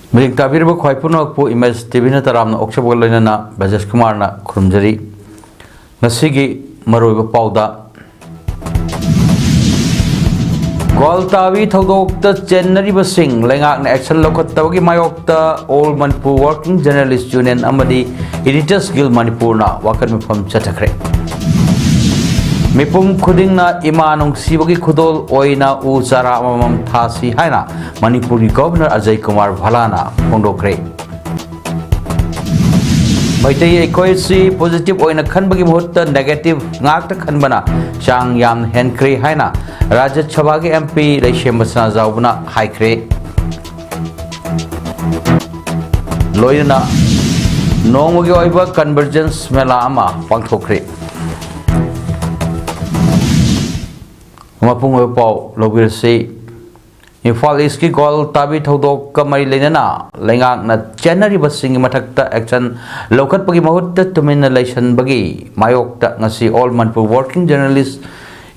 Milik tabir ba khoi puno po image TV na taram na okshabol lena na Bajas Kumar na khurumjari ngasigi maroi ba pauda Gol tawi thodok ta January ba sing lengak na action lokot tawagi mayok ta All Manipur Working Journalist Union amadi Editors Guild Manipur na wakan mifam chatakre Mipum khuding na imanong sibagi khudol oina u chara amam thasi haina Manipuri Governor Ajay Kumar Bhalana phongdokre Maitai ekoi si positive oina khanbagi mahutta negative ngakta khanbana chang yam henkre haina Rajya Sabha ke MP Laishem Basna Zaubna haikre loina nongmogi oiba Convergence mela ama pangthokre Mapung pau lobir se Infal East ki gol tabi thodok kamari lenana lengak na January basing mathakta action lokat pagi mahutta tuminna laisan bagi mayok ta ngasi All Manipur Working Journalist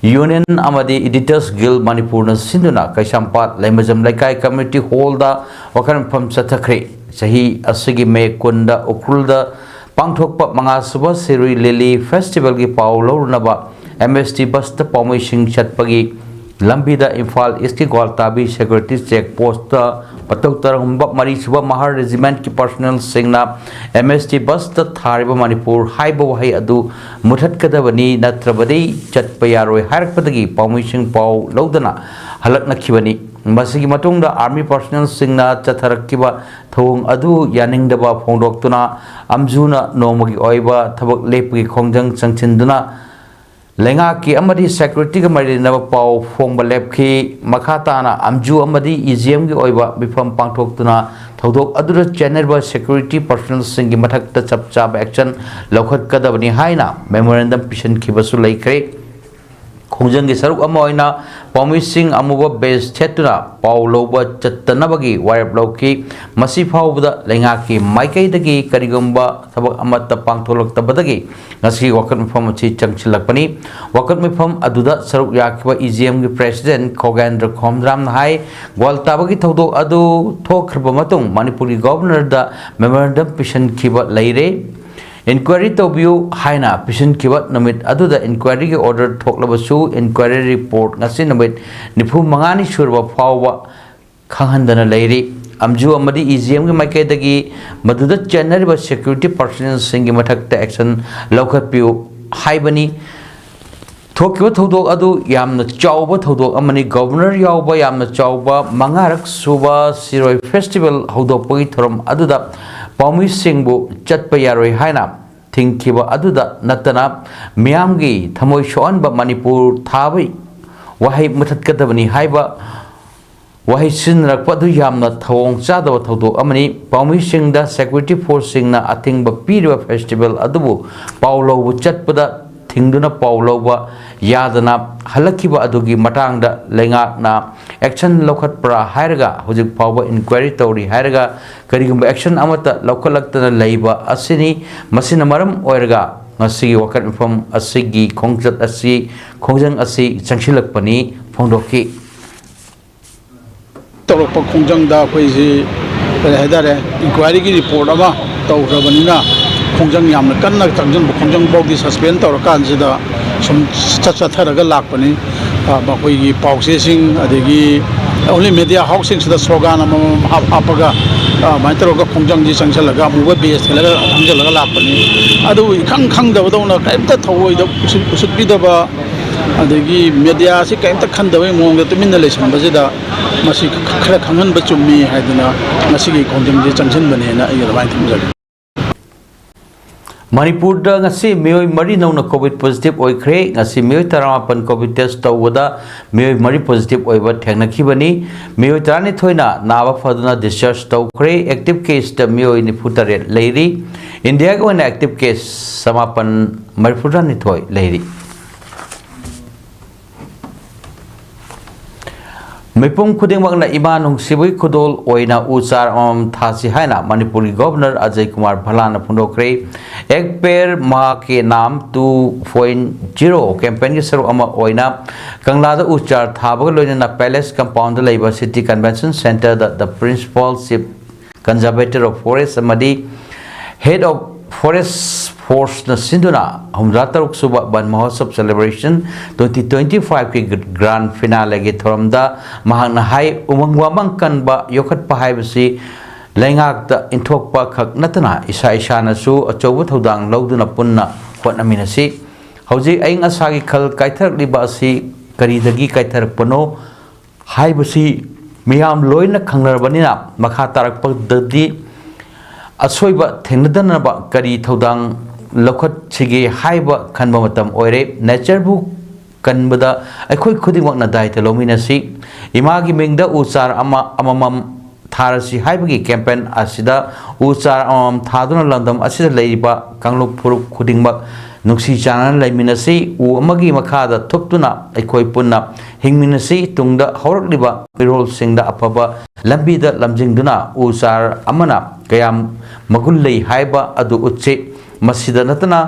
Union amadi Editors Guild Manipur na sinduna kaisampat laimajam laikai community hall da wakan pham chathakre sahi asigi me kunda ukrulda pangthokpa manga suba serui lily festival gi paulo naba MST bus ta pamoi sing chatpagi lambi da Infal East ki Goltabi security check post ta patok tarumba mari suba mahar regiment ki personnel singna MST bus ta thariba Manipur haiba wahi adu muthat kadabani natrabadi chatpa yaroi harakpadagi pamoi sing pau lodana halakna khibani masigi matungda army personnel singna chatharakkiba thong adu yaningdaba phongdoktuna amjuna nomagi oiba thabak lepgi khongjang changchinduna Lenga ki amadi security ka mari na pau phong balep ki makata na amju amadi EGM ki oiba bifam pangthok tuna thodok adura channel ba security personnel singi mathak ta chapcha action lokhat kadabani haina memorandum pishan ki basu laikre khongjang gi saruk ama oina pami sing amuba base thetuna pau loba chattana bagi wire block ki masi phawbda lenga ki maikai dagi karigomba thabak amata pangtholok tabadagi ngasi wakat mifam chi changchilakpani wakat mifam aduda saruk yakba EGM gi president Khogandra Khomdram hai Goltabagi thodok adu thokhrba matung Manipuri governor da memorandum pishan kiba laire Inquiry to view haina pishin kibat namit aduda inquiry ki order thoklabasu inquiry report ngasi namit nipu mangani shurba phawwa khanghandana leiri amju amadi EGM ki maike dagi maduda channel ba security personnel singi mathakta action lokhat piu haibani thokkiba thodok adu yamna chawba thodok amani governor yawba yamna chawba mangarak suba siroi festival hodopagi thoram aduda Pami singbu chatpa yaroi haina thingkiba aduda natana miyamgi thamoi shoan ba Manipur thabai wahai muthatkadabani haiba wahai sinrakpa du yamna thawong chadaba thodok amani Pami singda security force singna athingba piriba festival adubu paulo bu chatpada thingduna paulo ba yadana halakiba adugi matangda lenga na action lokhat pra hairaga hojik pawba inquiry tori hairaga karigumba action amata lokalaktana leiba asini masina maram oiraga ngasigi wakat mifam asigi khongjang asi changsilakpani phongdoki torokpa khongjang da khoi ji haidare inquiry gi report ama tawrabanina khongjang yamna kanna changjang khongjang bawdi suspend tawrakan jida sum chatharaga lakpani bakoi gi pause sing adegi only media housing sida slogan ama hapaga maitro khongjang ji changchalaga muba base thelaga hangjalaga lakpani adu khang dabadona kaimta thawoi da usutbidaba adegi media si kaimta khandawai mongda tuminna lesan bazida masi khara khanghan ba chummi haiduna masi gi khongjang ji changchanbane na ai rabai thimjaga Manipur da ngasi mioi mari nauna COVID positive oikre ngasi mioi taramapan COVID test tawada mioi mari positive oiba thengnakhibani mioi tarani thoina naba phaduna discharge tawkre active case da mioi ni futare leiri India ko na active case samapan Manipur ni thoi leiri Mipum khudingmak na imanong sibui khudol oina uchar thasi haina Manipuri Governor Ajay Kumar Bhalana phundokre ek pair ma ke naam 2.0 campaign ki saru ama oina kanglada uchar thabag loina na palace compound leiba city convention center the principal ship Conservator of Forest amadi Head of Forest Force na sinduna humrataruk suba ban Mahotsav celebration 2025 ki grand finale gi thoramda mahangna hai umangwamang kanba yokhat pa haibasi laingak da inthokpa khak natana isa isa na su achobu thodang loduna punna hotnaminasi hauji aing asagi khal kaithar liba asi karidagi kaithar pano haibasi miyam loina khangnarbanina makha tarak pagdadi asoiba thengnadanaba kari thodang lokhat chige haiba khanba matam oire nature bu kanbada akhoi khudimak na dai telominasi imagi mingda uchar amamam tharasi haibagi campaign asida uchar amam thaduna landam asida leiba kangluk phuruk khudingmak nungsi chanan laiminasi u amagi makhada thuptuna akhoi punna hingminasi tungda haurakliba pirol singda apaba lambida lamjingduna uchar amana kayam magullei haiba adu utse masida natana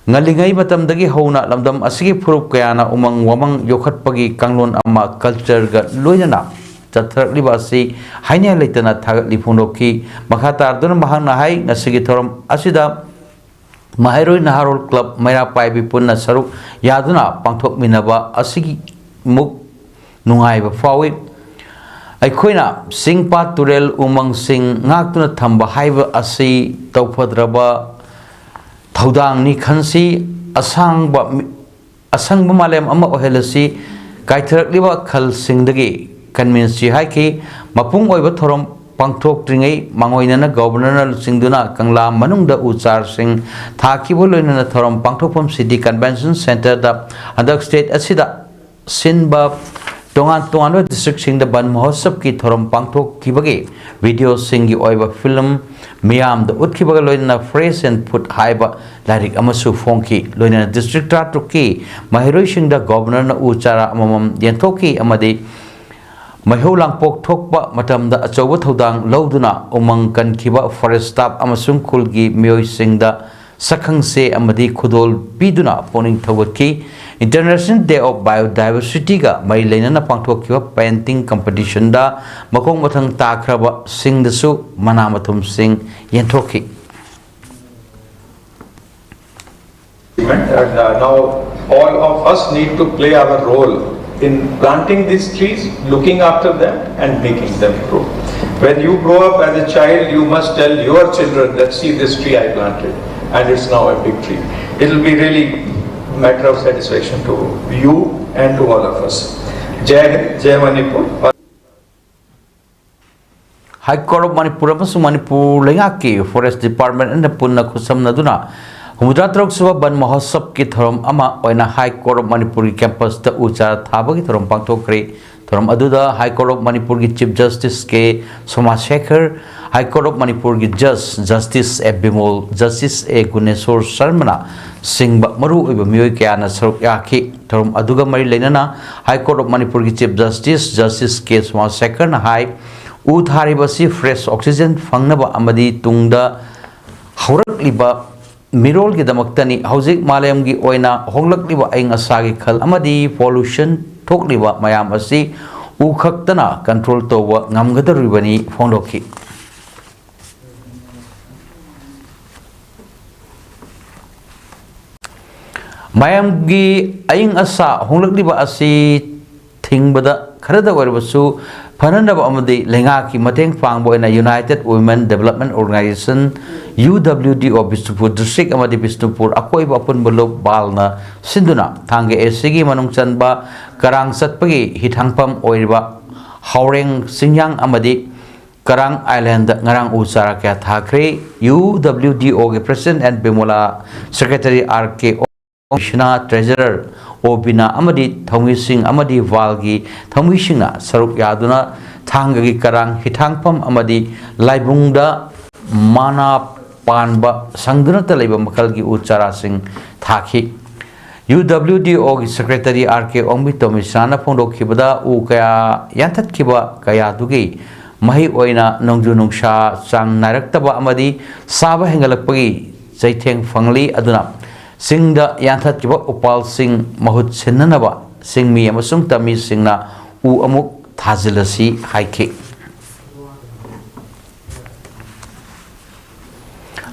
ngalingai matamdagi hona lamdam asigi phuruk kayana umang wamang yokhatpagi kanglon ama culture ga loinana chathrakliba si haina leitana thagatli phundoki makhata arduna mahangna hai ngasigi thoram asida mahairoi naharol club maira paibi punna saruk yaduna pangthok minaba asigi muk nungai ba fawi aikoina singpa turel umang sing ngaktuna thamba haiba asi tawpadraba thodang ni khansi asangba malem ama ohelasi kaithrakliba khal singdagi convince haiki mapung oiba thorom pangthok tringai mangoinana governor singduna kangla manungda uchar sing thakibo loinana thorom pangthokpam city convention center da andak state asida sinba tongan district sing da ban Mahotsav ki thorom pangthok kibagi video singi oiba film miyam da utkibaga loina fresh and put haiba larik amasu fongki loina district tratuki mahiroi sing da governor na uchara amam yenthoki amadi mahau langpok thokpa matamda achoba thodang loduna umang kan khiba forest staff amasung khulgi mioi sing da sakhangse amadi khudol piduna poning thawatki International Day of Biodiversity ga mai leinana pangthokkiba painting competition da makong mathang takraba sing dasu manamathum sing yenthokki and now all of us need to play our role in planting these trees, looking after them and making them grow. When you grow up as a child, you must tell your children that see this tree I planted and it's now a big tree. It will be really matter of satisfaction to you and to all of us. Jai Hind, Jai Manipur. High Court of Manipur Manipur Lengaki Forest Department and the Punna Kusam Naduna Humudratrok Suba Ban Mahotsav ki thorom ama oina High Court of Manipur campus da uchar thaba ki thorom pangthokre thorom aduda High Court of Manipur ki Chief Justice ke Somashekhar High Court of Manipur ki Judge Justice A Bimol Justice A Guneswar Sharmana Singba maru iba mioi kayana saruk yaki thorom aduga mari leinana High Court of Manipur ki Chief Justice ke Somashekhar na hai uthari fresh oxygen fangnaba amadi tungda haurakliba mirol gi damaktani hauzik malayam gi oina honglakliba aing asagi khal amadi pollution thokliba mayam asi ukhaktana control towa ngamgadaribani phondoki mayam gi aing asa honglakliba asi thingbada kharada warbasu Panandaba amadi lengaki mateng pangbo na United Women Development Organization UWD of Bishnupur District amadi Bishnupur akoi bapun belok balna sinduna tangge esigi manungchan ba karang satpagi hithangpam oiriba haureng singyang amadi Karang Island ngarang usara kya thakre UWDO ke President and Bimola Secretary RK Commissioner Treasurer Obina amadi Thongwi Singh amadi Valgi Thongwi Singna saruk yaduna thangagi karang hithangpam amadi laibungda mana panba sangduna talaiba makalgi uchara sing thaki UWDO ki Secretary RK Ongbi Tomisana phondokhibada u kaya yantatkiba kaya dugi mahi oina nongju nungsha sang naraktaba amadi saba hengalakpagi chaitheng phangli aduna singda yanthatkiba upal sing mahut sinnanaba singmi amasung tami singna u amuk thazilasi haike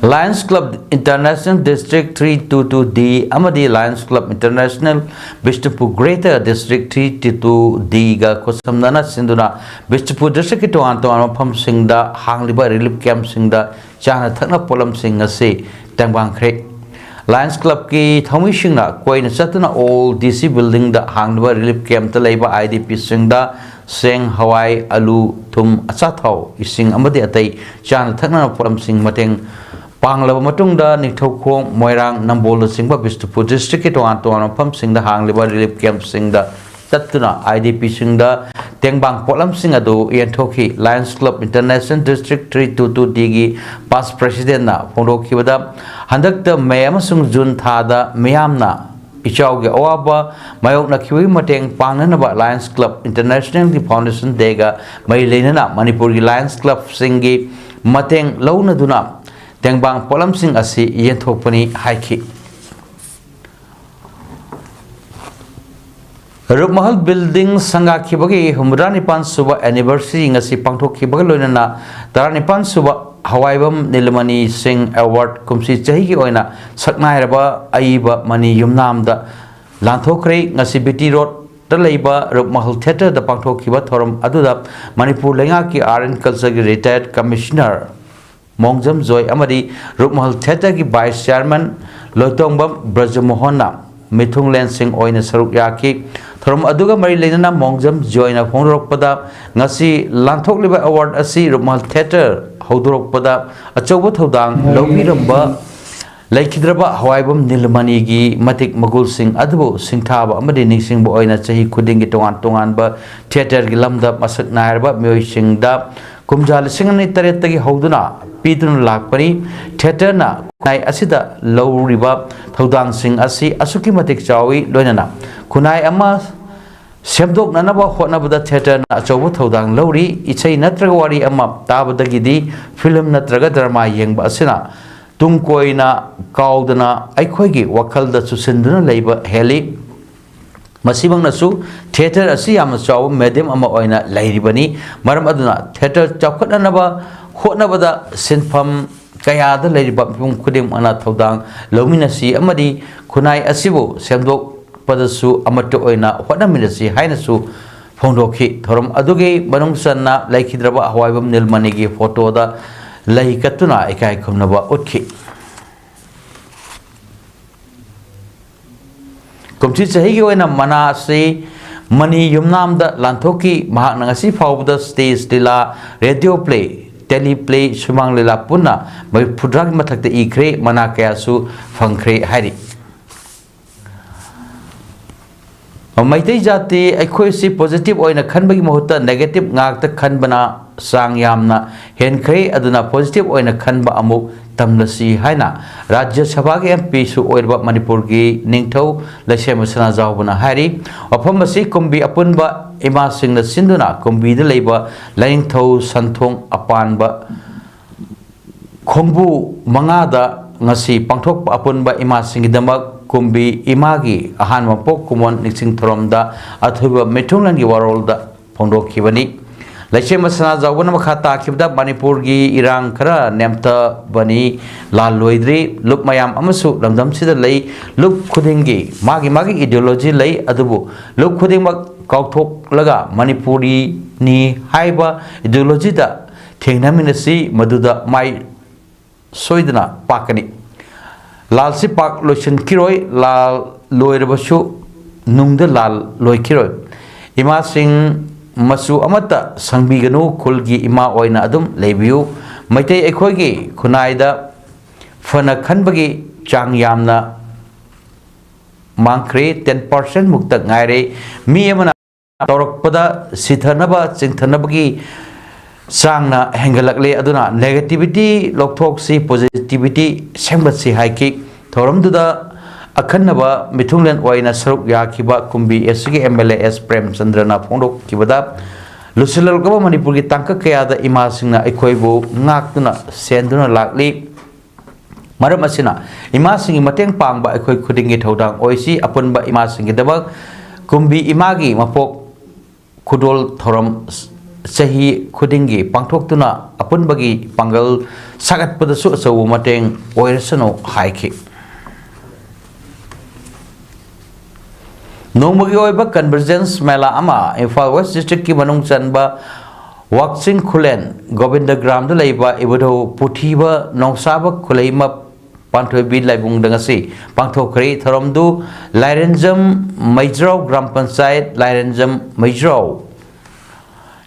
Lions Club International District 322D amadi Lions Club International Bishnupur Greater District 322D ga kosamnana sinduna Bishnupur District to Anton Pam Singda Hangliba Relief Camp Singda Chana Thakna Polam Sing se Tangbang Creek Lions Club ki Thomi Singna Koin Satana old DC building the Hangliba Relief Camp the Labor IDP Singda Seng Hawaii Alu Tum Asathau Ising amadi atai Chana Thakna Polam Sing Mateng Panglaba matungda Nithokong Moirang Nambol Singba Bishnupur District to Anton Pam Singda Hangliba Relief Camp Singda Tatuna IDP Singda Tengbang Polam Singado Yentoki Lions Club International District 322 Digi Past President na Pondoki Wada Handakta Mayamasung Jun Thada Mayamna Ichauge Oaba Mayok na Kiwi Mateng Panganaba Lions Club International the Foundation Dega Maylena Manipuri Lions Club Singi Mateng Launa Duna Tengbang Polam Sing Asi Yentopani Haiki Rupmahal Building Sanga Kibagi Humranipan Suba Anniversary Ngasi Pangtok Kibagalona Taranipan Suba Hawaibam Nilamani Singh Award Kumsi Chahi Oina Saknairaba Aiba Mani Yumnam da Lanthokre Ngasi Biti Road the Labor Rupmahal Theatre the Pangtok Kiba Thorum Aduda Manipur Lengaki Art and Culture Retired Commissioner Mahotsav Joy Amadi Rupmahal Theatre ki Vice Chairman Loitongbam Brajamohana Mithung Lansing Oina Saruk Yaki Thorum Aduga Mari Lenana Mahotsav Joy na Phongrokpada Ngasi Lanthokliba Award Asi Rupmahal Theatre Hodorokpada Achoba Thodang Lobiramba Laikidraba Hawaibam Nilamani gi Matik Magul Singh Adubo Singthaba Amadi Ningsing Bo Oina Chahi Khudingi Tongan ba Theatre gi Lamda Masak Nairba Myoy Singda Kumjal Singani Taretagi Hoduna Pitun Lakpani Theatre na Kunai Asida Low Riba Thodang Singh Asi Asuki Matik Chawi Loinana Kunai Ama Semdok Nanaba Hotnabada Theatre na Achoba Thodang Lowri Ichai Natragawari Ama Tabadagidi Film Natraga Drama Yengba Asina Tungkoina Kaudana Aikoigi Wakalda Susinduna Labor Heli Masibang Nasu Theatre Asi Amachaw Medium Ama Oina Lairibani Maram Aduna Theatre Chakotnaba Hotnabada Sinpam Kayada Lairibam Kudim Ana Thodang Lominasi Amadi Kunai Asibu Semdok Padasu Amato Oina Hotnaminasi Hainasu Fondoki Thorum Adugi Banungsana Laikidraba Hawaibam Nilmanigi photo da Laikatuna Ikai Kumnaba Utki Kumsi Sahigi Oina Manasi Mani Yumnam da Lantoki Mahanangasi Fawda Stage Dila Radio Play Teleplay Sumang Lila Puna Mai Pudrag Matak the Ikre Manakayasu Fangkre Hari Maitai Jati Equisi positive Oina Kanbagi Mahota negative Ngakta Kanbana Sang Yamna Henkre Aduna positive Oina Kanba Amuk Tamlasi Haina Rajya Sabagi MP Su Oirba Manipurgi Ningtau Lashemasana Zawbana Hari Opamasi Kumbi Apunba Ima Singh the Sinduna Kumbi the Labor Laingtau Santong Apanba Kombu Mangada Ngasi Pangtok Apunba Ima Singh Damak Kumbi Imagi Ahan Mapok Kumon Nixing Tromda Athuba Metunlangi Warolda Pondok Kibani Lashemasana Zawbana Makata Kibda Manipurgi Irang Kara Nemta Bani La Loidri Look Mayam Amasu Lamdam Sida Lay Look Kudingi Magi ideology lay Adubu Look Kuding Kautok Laga Manipuri Ni Haiba ideology da Tingnaminasi Maduda Mai Soidana Pakani Lal si pak lotion kiroi lal loy rabasu nungda lal loy kiroi Ima Singh Masu Amata Sangbiganu Kulgi Ima Oina Adum Lebiu Maitei Ekoigi Kunaida Fana Kanbagi Chang Yamna Mangkre 10% Mukta Ngaire Miyamana Torokpada Sithanaba Singthanabagi Sangna Hengalakle Aduna negativity Loktoksi positivity Sembasi Haiki Thorum Duda Akanaba Mithunglen Oina Saruk Yakiba Kumbi SG MLAS Prem Chandrana Pondok Kibada Lusilal Gaba Manipurgi Tanka Kayada Ima Singna Ekoibu Ngakuna Senduna Lakli Maramasina Ima Singi Mateng Pangba Ekoi Kudingi Thodang Oisi Apunba Ima Singi Dabak Kumbi Imagi Mapok Kudol Thorum Sahi Kudingi Pangtok Tuna Apun Bagi Pangal sagatpadasu achaw mateng oirasano haiki nongmagi oiba Convergence mela ama Imphal West District ki manung chanba Wakching Khulen Govindagram da leiba ibado puthiba nongsaba khulaima pantoi bi laibung dangasi pangthokri tharomdu Lairenjam Maijrau Gram Panchayat Lairenjam Maijrau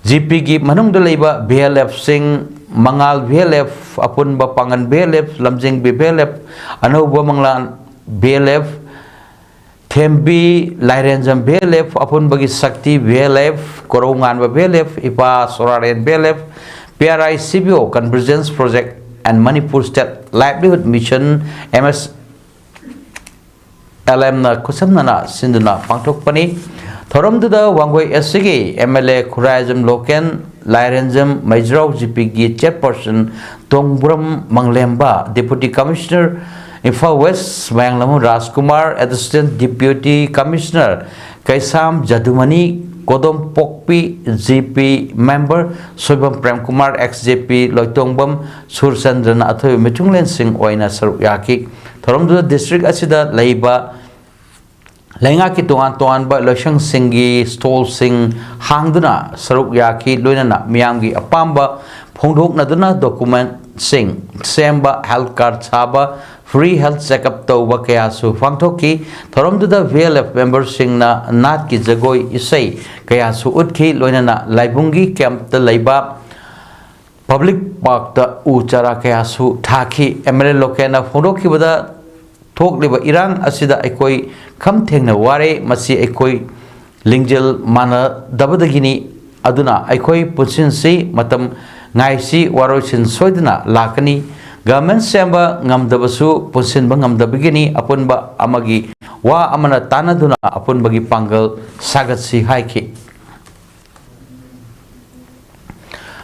GP gi manung da leiba BLF sing Mangal BLF apunba pangan BLF lamjing BLF anoba manglan BLF Thembi Lairenjam BLF apun bagi Sakti BLF Korongan BLF IPA Soraren BLF PRI CBO Convergence Project and Manipur State Livelihood Mission MS LM na kusamna na sinduna pangtok pani Thoromduda Wangwai SCG MLA Khurajam Loken Lairenjam Maijrau GPG Chairperson Tongburam Manglemba Deputy Commissioner Imphal West Mayanglamu Rajkumar Assistant Deputy Commissioner Kaisam Jadumani Kodom Pokpi GP Member Soibam Prem Kumar XJP Loitongbam Sursandrana Athoy Mitunglen Singh Oina Saruk Yaki Thoromdu District Asida Leiba Lenga ki tuan tuan ba Loshang Singhi Stall Singh Hangduna Saruk Yaki Loinana Miyamgi Apamba Phongdok Naduna Document Singh Semba Health Card Saba Free health checkup tauba kaya su fangthoki thoromduda VLF members singna nat ki jagoi isai kaya su utkhi loinana laibungi camp ta leiba public park ta uchara kaya su thaki MLA lokena phondoki bada thokliba irang asida ekoi kham thengna ware masi ekoi lingjel mana dabadagini aduna ekoi punsinsi matam ngaisi warosin soidna lakani Government semba ngamdabasu punsin ba ngamdabigini apun ba amagi wa amana tanaduna apun bagi panggal sagat si haiki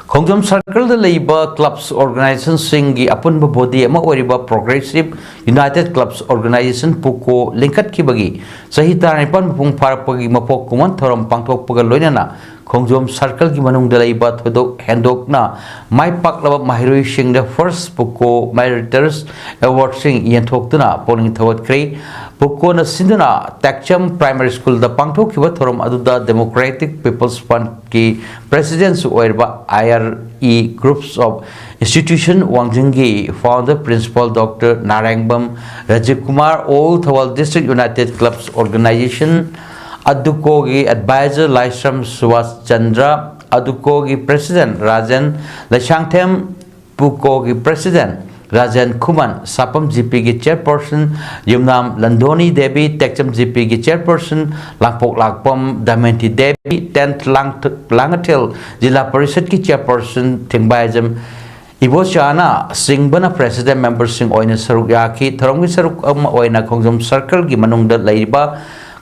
Khongjom Circle da leiba clubs organization singi apun ba body ama oriba Progressive United Clubs Organization puko lingkat ki bagi sahita nipan pung par pagi mapok kuman thorom pangthok pagal loinana Khongjom Circle ki manung dalai ba thodok hendok na mai pak laba mahiroi sing the first puko meriters award sing yen thok tuna poling thawat krei puko na sinduna Takcham Primary School da pangthok ki ba thorom aduda Democratic People's Fund ki president su oirba IRE groups of institution Wangjingi founder principal Dr. Narangbam Rajiv Kumar All Thawal District United Clubs Organization Adukogi advisor Laisram Suwas Chandra Adukogi president Rajan Lashangthem Pukogi president Rajan Kuman Sapam GP chairperson Yumnam Landoni Devi Tekcham GP chairperson Langpok Lakpam Damenti Devi 10th Langatil Jila Parishad ki chairperson Tingbayjam Ibo Chana Singbana president member Sing Oina Saruk Yaki Tharonggi Saruk Oina Khongjom Circle gi manungda leiba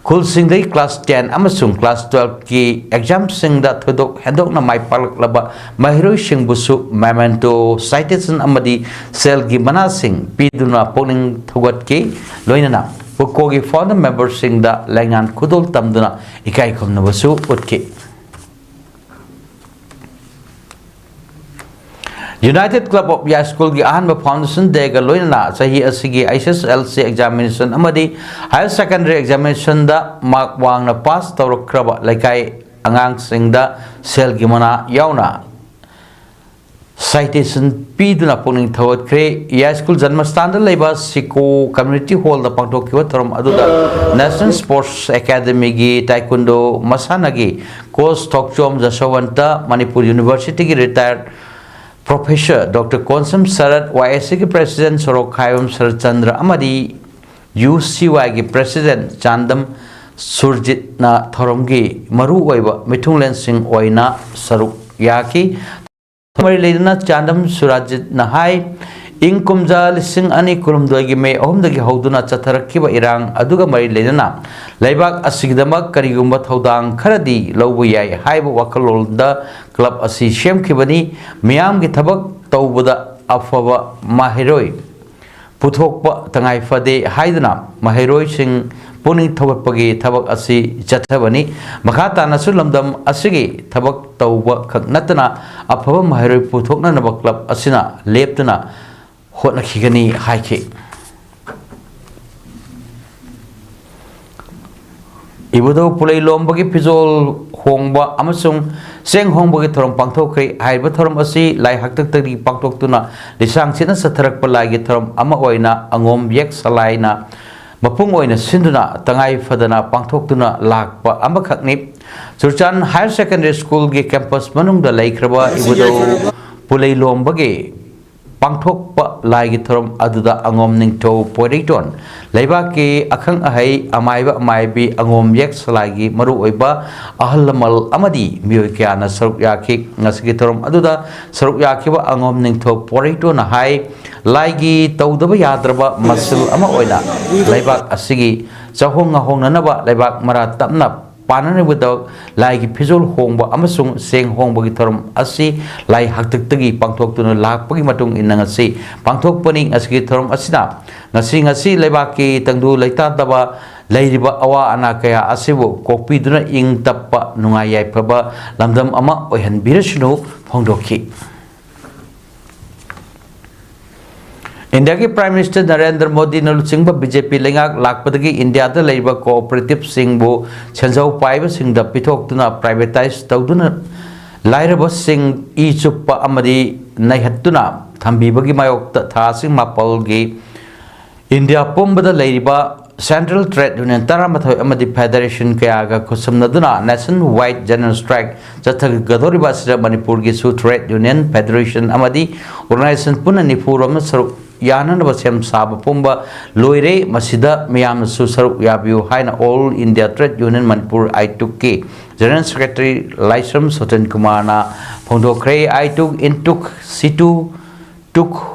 Khul Singdai class 10 amasung class 12 ki exam singda thodok hendok na mai palak laba mahiroi singbusu memento citation amadi sel gi mana sing piduna poning thogat ki loinana puko gi founder member singda lengan khudol tamduna ikai khomna basu utki United Club of High School ki ahan foundation dega loinana sahi asigi ISSLC examination amadi higher secondary examination da mark wang na pass tawrakraba laikai angang singda sel gi mana yauna citation piduna poning thawat kre high school janmastan da leiba Siko community hall da pangtok ki thorom aduda National Sports Academy gi taekwondo masana gi coach Thokchom Jasawanta Manipur University gi retired Professor Dr. Konsam Sarat YSC ki President Sorok Khayam Sarat Chandra Amadi UCY ki President Chandam Surjit na Thoromgi Maru Oiba Mithunglen Singh Oina Saruk Yaki Mari Leidana Chandam Surajit na Hai Ing Kumja Lising Ani Kulumdoi gi me Ohumdagi Hauduna Chatharakkiba Irang Aduga Mari Leidana Laibak Asigdamak Karigumba Thaudang Kharadi Lawbu Yai Haiba Wakalolda Club Asi Shem Kibani Miyam gi Thabak Tawbada Afaba Mahiroi Puthokpa Tangai Fade Haidana Mahiroi Sing पुनिंग थवपगी थबक असि चथबनी मखा तानासु लमदम असिगी थबक तौब खक नतना अफब महरोय पुथोकना नब club असिना लेपतना होटनखिगनी हाइखे इबुदो पुलै लोमबगी फिजोल होंगबा अमसुंग सेंग होंगबगी थरम पांगथोखै हाइबा थरम असि लाई हक्तक्तगी पांगथोक्तुना लिसांग सिना सथरक पलागी थरम अमा ओइना अंगोम येक सलाइना मपुंग ओइना सिंदुना तंगाई Fadna पांगथोक्तुना Lakpa अमखकनि चुरचान higher secondary school गी campus मनुंगदा लैख्रबा इबुदो पुलै लोमबगी पांगथोकपा लाइगी थरम अदुदा Angom Ningthou पोइरेटोन लैबाकी अखंग अहै अमाइबा अमाइबी अंगोम येक सलाइगी मरु ओइबा अहलमल अमदी मियोय क्याना सरुक याखि ngasiगी थरम अदुदा सरुक याखिबा अंगोम निंगथौ पोइरेटोन हाई लाइगी तौदबा याद्रबा मसल अमा ओइना लैबाक असिगी चहोंग होंगननबा लैबाक मरा तपना पाननबुदक लाइगी फिजोल होंगबा अमसुंग सेंग होंगबगी थरम असि लाई हक्तक्तगी पांगथोक्तुना लाकपगी मतुंग इनंगसि पांगथोकपनि असगी थरम असिना ngasi लैबाकी तंगदु लैतादबा लैरिबा अवा अना कया असिबु कोकपीदुना इंग तप्पा नुंगाई याइफबा लमदम अमा ओहनबिरसनु फोंदोखि इंडिया के प्राइम मिनिस्टर नरेंद्र मोदी ने लुचिंग बीजेपी लेंगाक लाकपदगी इंडिया दा लेबा कोऑपरेटिव सिंगबु छंजौ पाइबा सिंगदा पिथोक्तुना प्राइवेटाइज तौदुना लाइरबा सिंग ई चुप्पा अमदी नैहत्तुना थंबीबगी मायोक्ता थासिंग मापलगी इंडिया पुंबदा लेरिबा सेंट्रल ट्रेड यूनियन तरामथोय अमदी फेडरेशन कयागा खुसमनदुना नेशनल वाइड जनरल स्ट्राइक चथगदोरिबा सिरा मणिपुर की सु ट्रेड यूनियन फेडरेशन अमदी ऑर्गेनाइजेशन पुना निफुरम सरु याननब सेम साब पुंबा लोइरे मसिदा मियाम सु सरु याबियु हाइना all India trade union Manipur AITUC के जनरल सेक्रेटरी लाइसम सोटन कुमारना फोंदोखरे आइटुक इनटुक सिटु टुक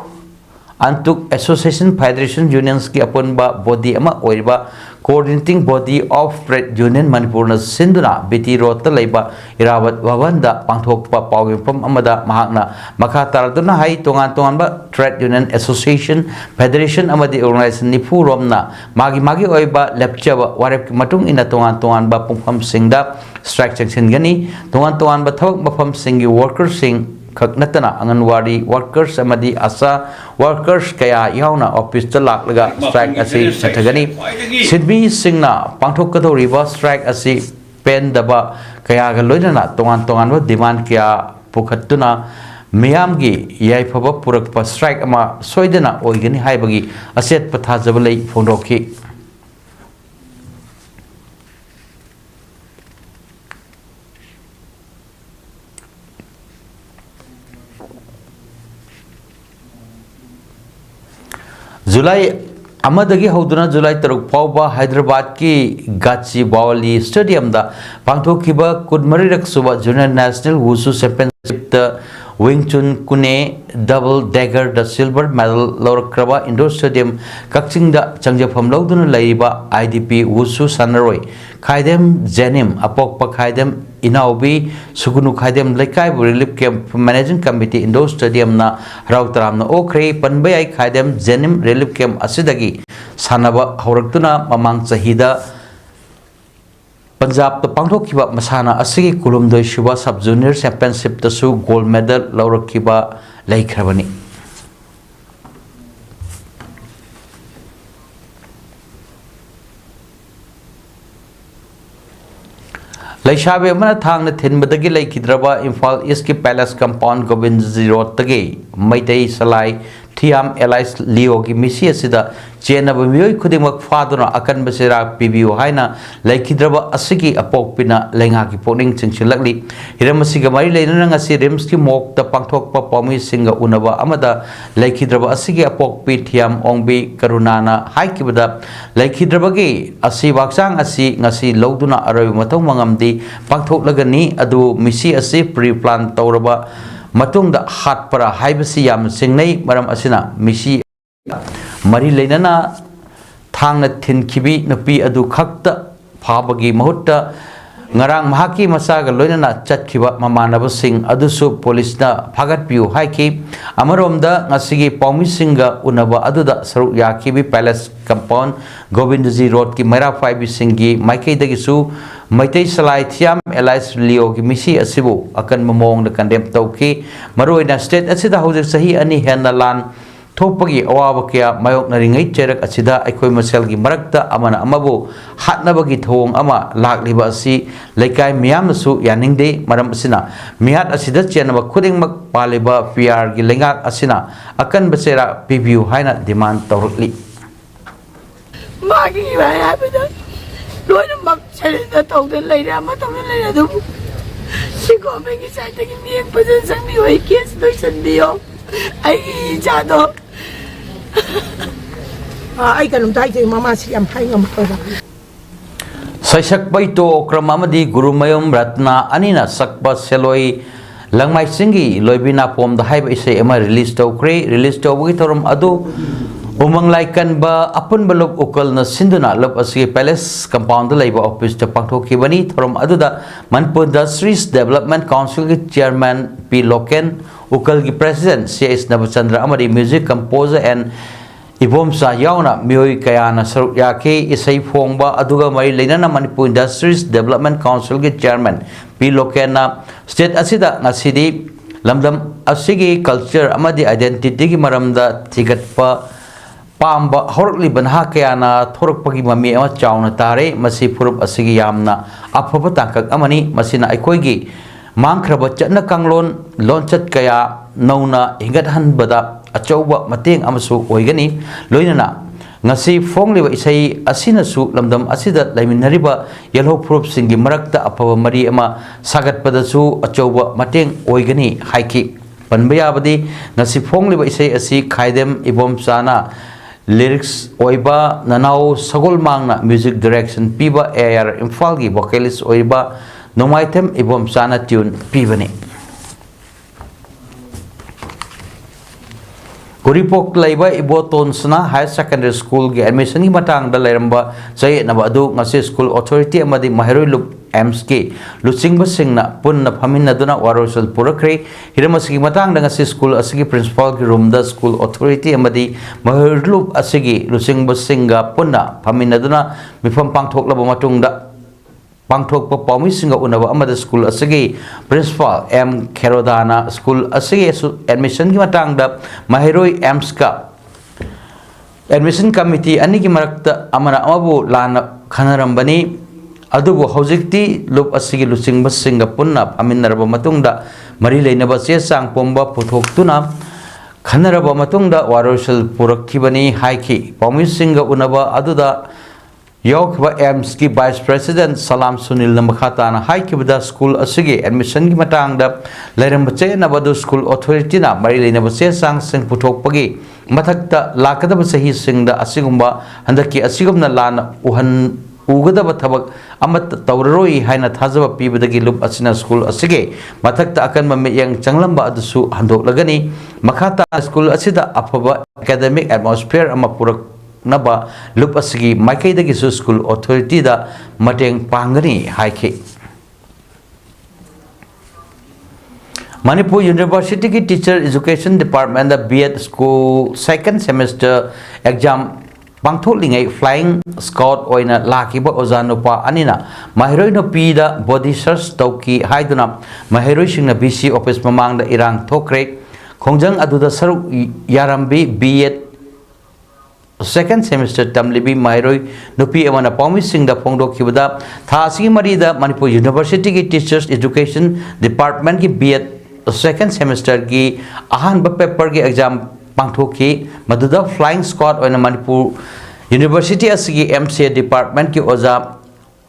अंतुक एसोसिएशन फेडरेशन यूनियंस की अपुनबा बॉडी अमा ओइबा coordinating body of trade union Manipur न सिंधुना बीटी रोड त लेबा इरावत भवन दा पांथोकपा पावगिफम अमदा महाकना मखा तारदुना हाई तोंगान तोंगानबा ट्रेड यूनियन एसोसिएशन फेडरेशन अमदी ऑर्गेनाइजेशन निफु रोमना मागी ओइबा लेपचबा वारेप की मतुंग इना तोंगान तोंगानबा पुंफम सिंगदा स्ट्राइक सेक्शनगनी तोंगान तोंगानबा थबक मफम सिंगी वर्कर्स सिंग खकनतना अंगनवाड़ी वर्कर्स अमदी आशा वर्कर्स कया यावना ऑफिस त लाकलगा स्ट्राइक असि चथगनी सिडबी सिंगना पांथोकदोरिबा स्ट्राइक असि पेनदबा कयागा लोइनना तोंगान तोंगानबा डिमांड कया पुखत्तुना मियामगी याइफबा पुरकपा स्ट्राइक अमा सोइदना ओइगनी हाइबगी असेत पथाजबलै फोंदोखि जुलाई अमदगी हौदुना जुलाई तरुक फाउबा हैदराबाद की गाचिबावली स्टेडियम दा पांथोखिबा कुदमरीरक सुबा जूनियर नेशनल वुसु चैंपियनशिप द विंगचुन कुने डबल डैगर द सिल्वर मेडल लौरक्रबा इंडोर स्टेडियम कक्चिंग दा चंगजफम लौदुना लैरिबा आईडीपी वुसु सनरोय खाइदेम जेनिम अपोकपा खाइदेम इनाउबी सुगुनु Khaidem Lekai relief camp managing committee indoor stadium ना हराव तरामना ओखरे पनबयाई खाइदेम जेनिम रिलीफ कैंप असिदगी सानबा हौरक्तुना ममांग चहिदा पंजाब द पांथोखिबा मसाना असिगी कुलुमदोय सुबा सब जूनियर चैंपियनशिप तसु गोल्ड मेडल लौरखिबा लैख्रबनी लैशाबे अमना थांगना थिनबदगी लैखिद्रबा इम्फाल ईस्ट की पैलेस कंपाउंड गोविंद रोड तगे मैतई सलाई थियाम एलाइस लियो की मिसी असिदा चेनब मियोय खुदिमक फादुना अकन बसेरा पीबियो हाइना लैखिद्रबा असिगी अपोकपिना लेंगा की पोनिंग चिंचिलकली हिरमसिगा मरी लेनना ngasi रिम्स की मोक त पांथोकपा पौमी सिंगा उनबा अमदा लैखिद्रबा असिगी अपोकपि थियाम ओंबी करुणाना हाइकिबदा लैखिद्रबगी असि वाक्सांग असि ngasi लौदुना अरोय मतौ मंगमदी पांथोकलगनी अदु मिसी असि प्री प्लान तौरबा मतुंगदा हाटपरा हाइबसी याम सिंगनै मरम असिना मिसी मरी लेनना थांगना थिनखिबी नुपी अदु खक्ता फाबगी महुत्ता ngarang mahaki masaga loinana chatkiba mamanabasing adusu polisna phagatpiu haiki amaromda ngasigi paumisinga unaba aduda saruk yakibi palace compound Govindaji road ki mera faibi singi maikei dagisu maitai salai thiam elias leo ki misi asibu akan mamong na condemn tauki maroina state asida hojik sahi ani henna lan thopagi awaba kya mayok naringai cherak asida aikoi masel gi marakta amana amabu hatnabagi thong ama lakliba asi laikai miyam su yaningde maram asina mihat asida chenaba khuding mak paliba pr gi lengak asina akan besera pbu haina demand tawrukli magi ba bida loina mak chelina tawden leira ma tawden leira du siko megi sai tagi miek pajan sangbi oi kes doi sanbiyo ai jado ai kanum tai je mama si am hai ngam ko Saisak baito kramamadi guru mayom ratna anina sakba seloi langmai singi loibina pom da haiba isai ama release to bugi thorum adu umang laikan ba apun balok ukal na sinduna lop asigi palace compound laiba office ta pangthoki bani thorum adu da Manipur Industries Development Council ki chairman P Loken ukal ki president CS Navachandra amari music composer and Ibomsa yauna mioi kayana saruk yake isai phongba aduga mari leinana Manipur Industries Development Council ki chairman P Lokena state asida ngasidi lamdam asigi culture amadi identity ki maramda thigatpa pamba horli banha kayana thorokpagi mami ama chauna tare masi phurup asigi yamna afaba tangkak amani masina aikoigi mangkraba chatna kanglon lonchat kaya nauna hingat hanbada achauba mateng amasu oigani loinana ngasi fongliba isai asinasu lamdam asida laiminariba yellow proof singi marakta apaba mari ama sagat padasu achauba mateng oigani haiki panbayabadi ngasi fongliba isai asi khaidem ibom sana lyrics oiba nanau sagol mangna music direction piba air imfalgi vocalist oiba nomaitem ibom sana tune pibani Kuripok laiba iboton sana high secondary school gi admission gi matang da lairamba sai na badu ngasi school authority amadi mahiroi lup AMS ki luchingba singna punna phaminna duna warosal purakre hiramasi gi matang da ngasi school asigi principal gi room da school authority amadi mahiroi lup asigi luchingba singa punna phaminna duna mifam pangthok laba matung da pangthok pa paumi singa unaba amada school asigi principal M Kherodana school asigi admission gi matang da mahiroi AMS ka admission committee ani gi marakta amana amabu lana khanarambani adubu hojikti lup asigi luchingba singa punna aminaraba matungda mari leinaba che sang pomba puthoktuna khanaraba matungda warosal purakthibani haiki paumi singa unaba aduda Yokba AMS ki Vice President Salam Sunil Namakata na haikibda school asigi admission ki matang da lairam bache na badu school authority na mari leina bache sang sing puthok pagi mathakta lakada ba sahi sing da asigumba handaki asigumna lana uhan ugada ba thabak amat tawroi haina thajaba pibadagi lup asina school asige mathakta akan mamme yang changlamba adusu handok lagani makhata school asida afaba academic atmosphere ama purak naba lup asigi maikai dagi school authority da mateng pangani haike Manipur University ki teacher education department da B.Ed school second semester exam pangthok lingai flying scout oina lakiba ozanupa anina mahiroi no pi da body search tauki haiduna mahiroi singna BC office mamang da irang thokre khongjang aduda saruk yarambi B.Ed second semester tamlibi mairoi nupi amana paumi singda pongdo kibada thasi marida Manipur University ki teachers education department ki B.Ed second semester ki ahan ba paper ki exam pangthoki maduda flying squad oina Manipur University asigi MCA department ki oza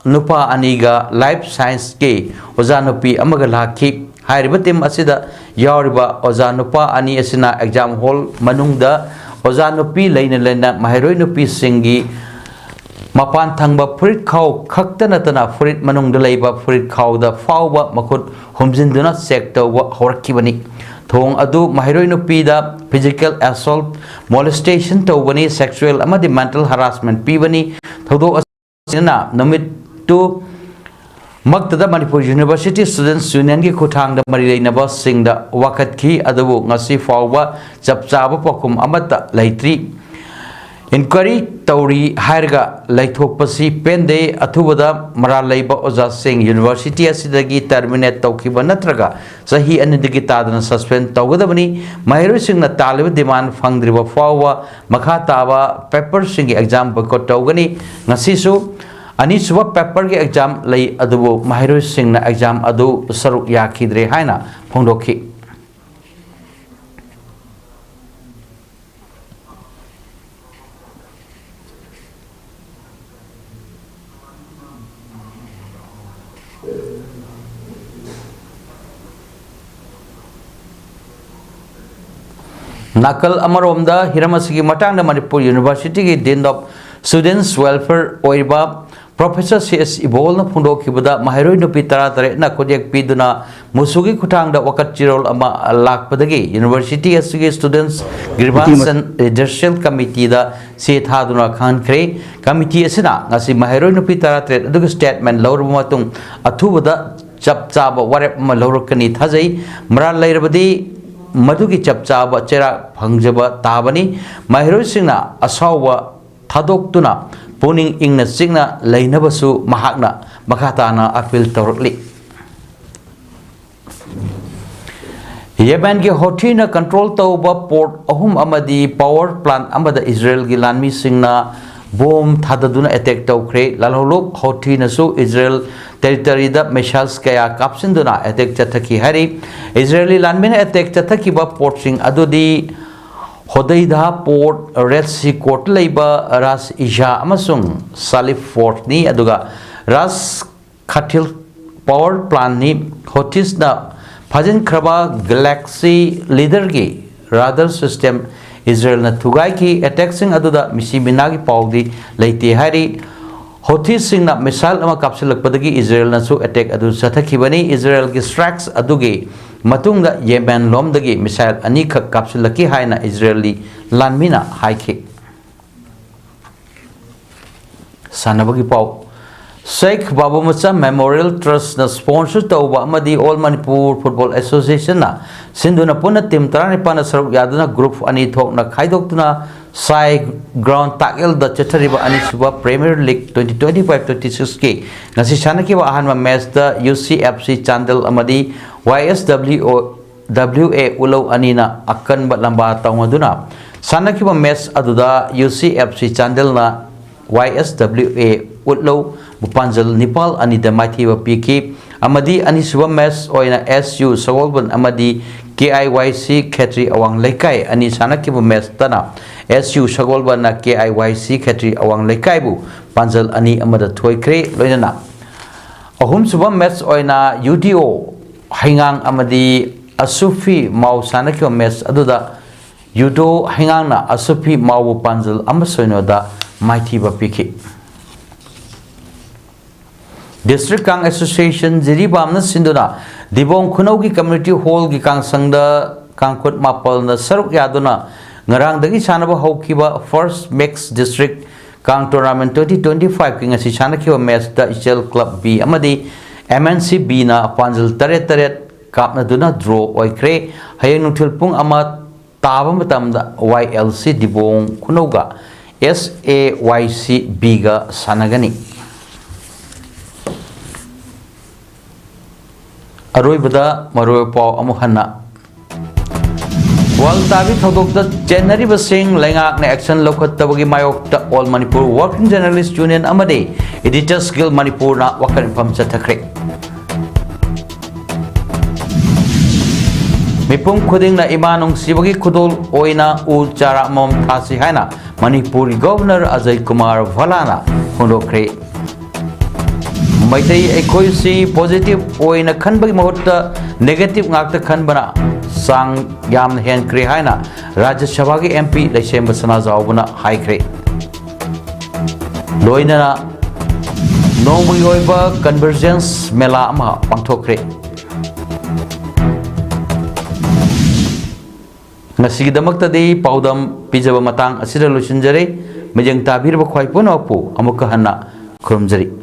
nupa aniga life science ki oza nupi amaga lakhi hairiba team asida yawriba oza nupa ani asina exam hall manungda oza nupi leina leina mahiroi nupi singi mapan thangba furit khaw khakta natana furit manung da leiba furit khaw da fawba makhut humjinduna check tawba horakibani thong adu mahiroi nupi da physical assault molestation tawbani sexual amadi mental harassment pibani thodo asina namit tu Maktada Manipur University Students Union ki khutang da mari leinaba singda wakat ki adabu ngasi fawba chapchaba pakum amata laitri inquiry tauri hairga laithokpasi pende athubada mara leiba oja sing university asidagi terminate tawkiba natraga sahi anidagi tadana suspend tawgadabani mahiro singna taliba demand fangdriba fawwa makha taba paper singi exam boycott tawgani ngasi su ani suba paper ge exam lei adubu mahiro singna exam adu saruk yakidre haina phongdokhi Nakal Amaromda Hiramasigi Matanga Manipur University Dean of Students Welfare Oiba Professor C.S. Ibol Pundo Kibada Mahiro Nupitara Tarena Kodiak Piduna Musugi Kutanga Wakat Chirol Ama Lak Padagi University SG Students Grievance and Judicial Committee the Seth Haduna Khan Kre Committee Sina Nasi Mahiro Nupitara Trade Statement Laur Matung Atubada Chap Chaba Warep Malorokani Tazai Mara Lairabadi Madugi chapchaba chera pangjaba tabani mahiro singna asawa thadok tuna puning ingna singna leinabasu mahakna makatana appeal torli Yemen ge hotina control tawba port ahum amadi power plant amada Israel gi lanmi singna bomb thadaduna attack tawkre lalholok hotina su Israel territory da missiles kaya kapsinduna attack chathaki hari Israeli landmine attack chathaki ba port sing adudi Hodeida port Red Sea court leiba Ras Isha amasung Salif fort ni aduga Ras Khatil power plant ni hotis na phajin khraba galaxy leader gi radar system Israel na thugai ki attacking aduda misibina gi paudi leite hari Houthi sing na missile ama kapsilak padagi Israel na su attack adu sathaki bani Israel gi strikes adugi matungda Yemen lom dagi missile ani khak kapsilaki haina Israeli lanmina haiki sanabagi pau Sheikh Babu Musa Memorial Trust na sponsor tawba amadi All Manipur Football Association na sinduna puna team tarani pana saruk yaduna group ani thok na khaidoktuna Sai ground tackle the Chatariba Anisuba Premier League 2025-26 ke ngasi sanaki wa ahan ma match the UCFC Chandel amadi YSWA ulau anina akan lamba tawaduna sanaki wa match aduda UCFC Chandel na YSWA ulau bupanjal Nepal ani da maithi wa piki amadi anisuba match oina SU Sawalban amadi KIYC Khetri awang laikai ani sanaki wa match tana SU Shagolba na KIYC Khetri awang laikai bu panjal ani amada thoikre loinana ahum suba match oina UDO hingang amadi Asufi mau sanaki match aduda UDO hingang na Asufi mau bu panjal amasoino da maithi ba piki District Kang Association Jiribam na sinduna Dibong Khunau ki Community Hall ki Kang Sangda Kangkut Mapal na saruk yaduna ngarang dagi sanaba haukiba First Mix District Kang Tournament 2025 ki ngasi sanakiba match da Ishel Club B amadi MNC B na panjal taret kapna duna draw oikre hayang nuthil pung ama taba matamda YLC Dibong Khunau ga SAYC B ga sanagani Aroi bada maroi pau amuhanna Wal tabi thodok da January basing lengak na action lokhat tabagi mayok ta All Manipur Working Journalist Union amade Editors Guild Manipur na wakan pam chathakre Mipum khuding na imanong sibagi khudol oina u chara mom thasi haina Manipur Governor Ajay Kumar Valana hundokre Maitai ekoi si positive oina khanbagi mahutta negative ngakta khanbana sang yam hen kre haina Rajya Sabha ki MP Laisem Basana Zawbuna hai kre loina nomui oiba Convergence mela ama pangthokre ngasigidamakta de PAODAM pijaba matang asira losinjare mejeng tabir ba khwai puno pu amuka hanna khurumjari